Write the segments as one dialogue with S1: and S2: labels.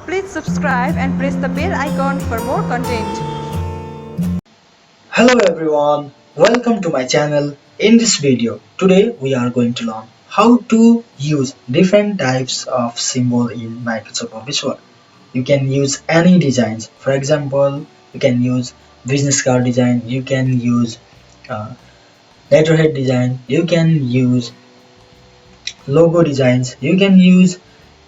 S1: Please subscribe and press the bell icon for more content.
S2: Hello everyone, welcome to my channel. In this video, today we are going to learn how to use different types of symbol in Microsoft Office Word. You can use any designs. For example, you can use business card design, you can use uh, letterhead design, you can use logo designs, you can use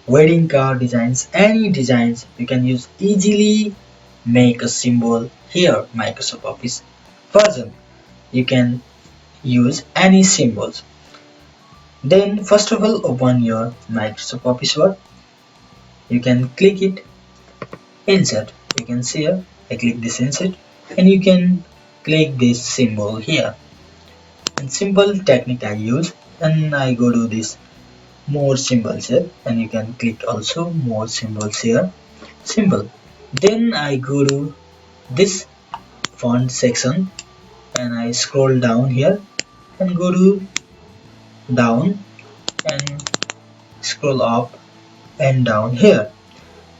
S2: wedding card designs, any designs you can use easily make a symbol here Microsoft Office version. You can use any symbols. Then first of all open your Microsoft Office Word. You can click it, insert. You can see here I click this insert and you can click this symbol here. And simple technique I use and I go to this more symbols here and you can click also more symbols here. Simple. Then I go to this font section and I scroll down here and go to down and scroll up and down here.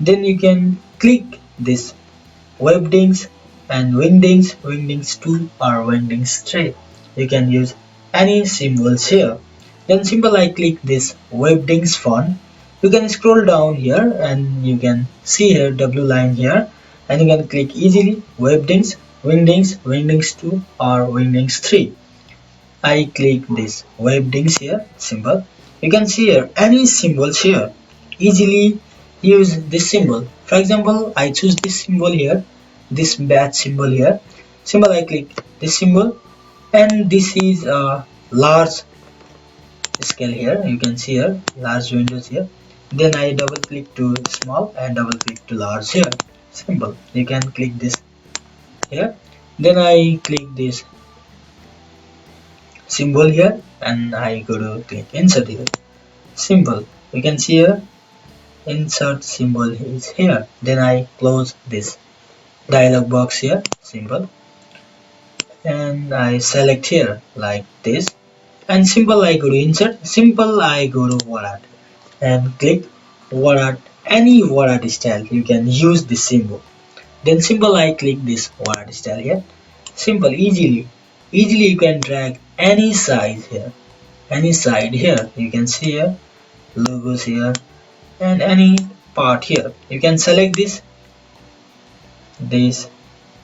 S2: Then you can click this webdings and wingdings, wingdings 2 or wingdings 3. You can use any symbols here. Then simple I click this webdings font. You can scroll down here and you can see here W line here and you can click easily webdings, wingdings, wingdings 2 or wingdings 3. I click this webdings here symbol. You can see here any symbols here. Easily use this symbol. For example, I choose this symbol here, this bat symbol here. Symbol I click this symbol and this is a large scale here. You can see here large windows here. Then I double click to small and double click to large here. Simple. You can click this here. Then I click this symbol here and I go to click insert here. Simple. You can see here insert symbol is here. Then I close this dialog box here. Simple. And I select here like this. And simple I go to insert. Simple I go to word art and click word art. Any word art style you can use this symbol. Then simple I click this word art style here. Simple easily you can drag any size here, any side here. You can see here logos here and any part here. You can select these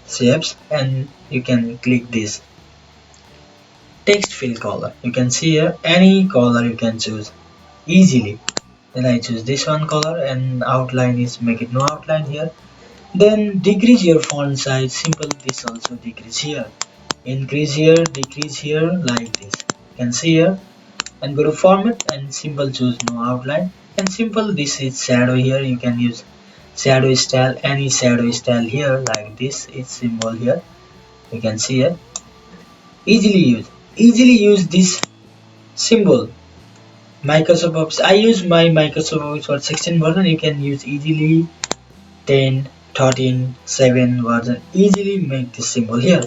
S2: shapes and you can click this text fill color. You can see here any color you can choose easily. Then I choose this one color and outline is make it no outline here. Then decrease your font size. Simple this also decrease here, increase here, decrease here like this. You can see here and go to format and simple choose no outline and simple this is shadow here. You can use shadow style, any shadow style here like this is symbol here. You can see here easily use this symbol. Microsoft Office, I use my Microsoft Office for 16 version. You can use easily 10, 13, 7 version. Easily make this symbol here.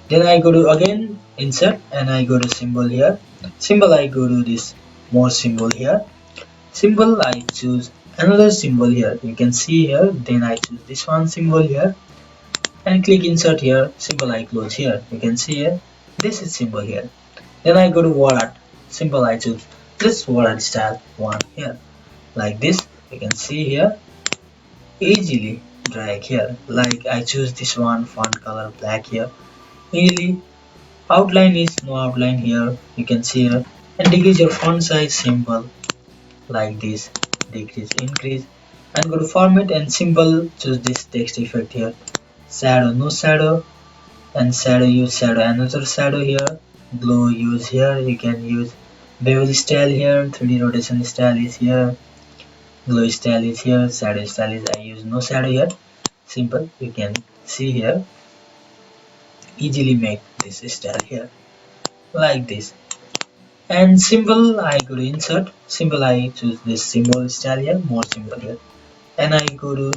S2: Then I go to again insert and I go to symbol here. Symbol I go to this more symbol here. Symbol I choose another symbol here. You can see here. Then I choose this one symbol here and click insert here. Symbol I close here. You can see here. This is symbol here. Then I go to word art. Symbol I choose this word art style one here like this. You can see here easily drag here like I choose this one font color black here. Easily outline is no outline here. You can see here and decrease your font size simple like this, decrease increase and go to format and simple choose this text effect here, shadow no shadow and shadow use shadow another shadow here, glow use here. You can use bevel style here, 3D rotation style is here, glow style is here, shadow style is I use no shadow here. Simple you can see here easily make this style here like this. And symbol I go to insert. Symbol I choose this symbol style here, more symbol here and I go to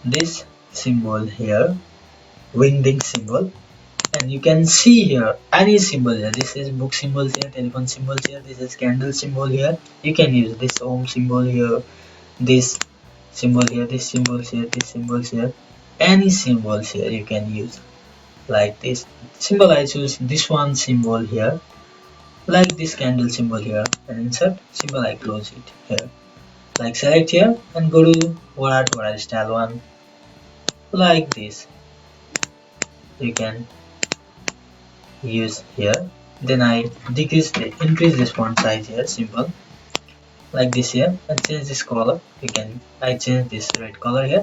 S2: this symbol here, wingding symbol and you can see here any symbol here. This is book symbols here, telephone symbols here, this is candle symbol here. You can use this Om symbol here, this symbol here, this symbols here, this symbols here, any symbols here you can use. Like this symbol, I choose this one symbol here, like this candle symbol here, and insert symbol, I close it here. Like select here and go to word style one, like this you can use here. Then I increase this font size here, simple, like this here, and change this color. I change this red color here,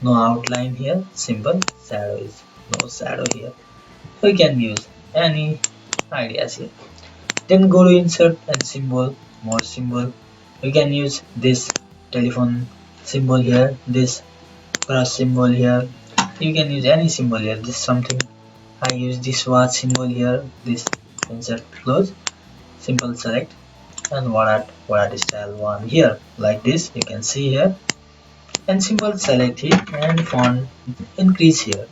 S2: no outline here, simple, shadow is no shadow here. We can use any ideas here. Then go to insert and symbol, more symbol. We can use this telephone symbol here, this cross symbol here. You can use any symbol here. This something I use this watch symbol here. This insert close, simple select, and what style one here, like this you can see here, and simple select here and font increase here,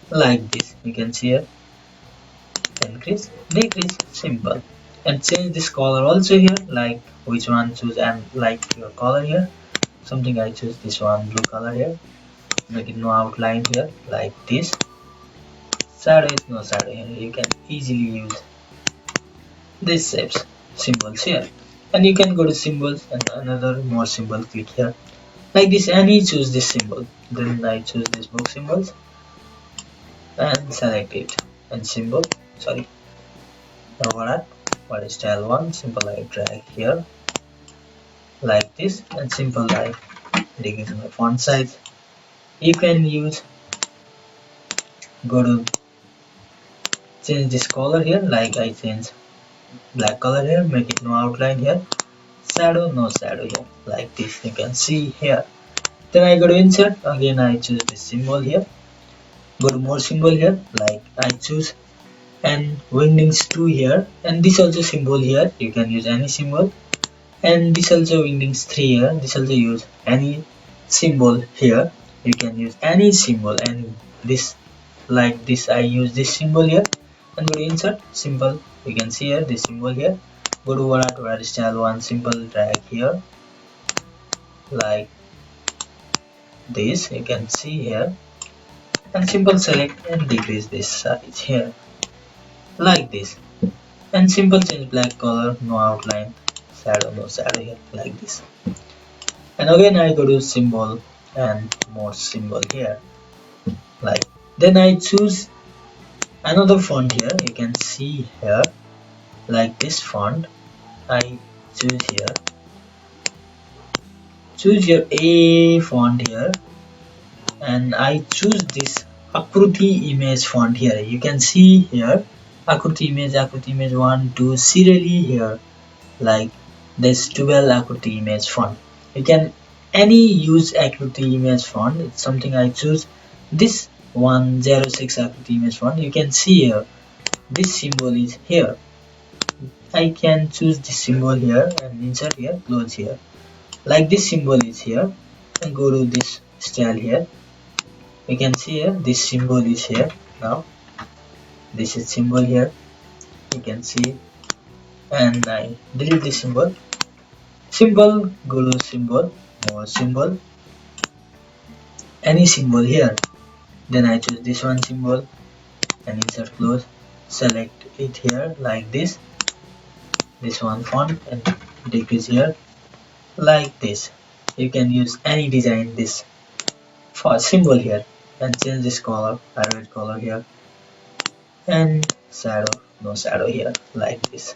S2: like this you can see here, increase decrease, simple, and change this color also here, like which one choose, and like your color here, something I choose this one blue color here, make it no outline here, like this. Shadow is no shadow here. You can easily use these shapes, symbols here, and you can go to symbols and another more symbol, click here, like this, and you choose this symbol. Then I choose this book symbols and select it, and symbol, sorry, what style one, simple, I drag here, like this, and simple, I decrease my font size. You can use, go to change this color here, like I change black color here, make it no outline here, shadow no shadow here, like this you can see here. Then I go to insert, again I choose this symbol here, go to more symbol here, like I choose and wingdings 2 here, and this also symbol here, you can use any symbol, and this also wingdings 3 here, this also use any symbol here, you can use any symbol, and this, like this I use this symbol here, and go to insert symbol, you can see here this symbol here, go to word style one, simple, drag here, like this you can see here, and simple select and decrease this size here, like this, and simple change black color, no outline, shadow no shadow here, like this. And again I go to symbol and more symbol here, like, then I choose another font here, you can see here, like this font I choose here, choose your A font here, and I choose this Akruti image font here, you can see here Akruti image 1 2 serially here, like this 12 Akruti image font. You can any use Akruti image font, it's something I choose this 106 Akruti image font, you can see here this symbol is here, I can choose this symbol here and insert here, close here, like this symbol is here, and go to this style here, you can see here this symbol is here. Now this is symbol here, you can see, and I delete this symbol, go to symbol, more symbol, any symbol here, then I choose this one symbol and insert close, select it here, like this one font, and decrease here, like this. You can use any design this for symbol here, and change this color, red color here, and shadow no shadow here, like this.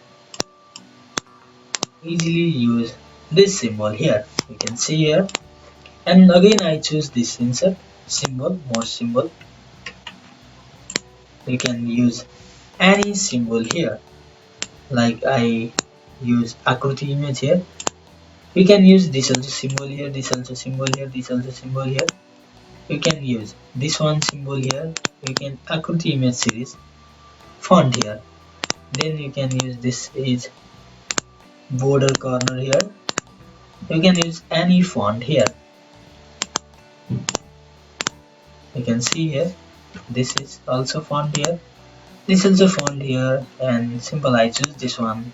S2: Easily use this symbol here, you can see here, and again I choose this insert symbol, more symbol, you can use any symbol here, like I use Akruti image here, you can use this also symbol here, this also symbol here, this also symbol here, you can use this one symbol here, you can Akruti image series font here, then you can use this is border corner here, you can use any font here, you can see here this is also font here, this is also font here, and simple I choose this one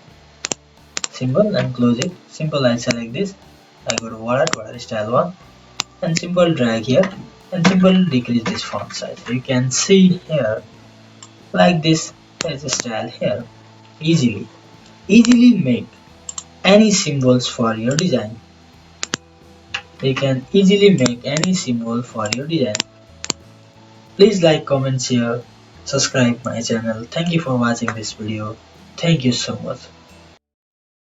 S2: symbol and close it, simple I select this, I go to word style one, and simple drag here and simple decrease this font size. You can see here like this as a style here. Easily make any symbols for your design. You can easily make any symbol for your design. Please like, comment, share, subscribe my channel. Thank you for watching this video. Thank you so much.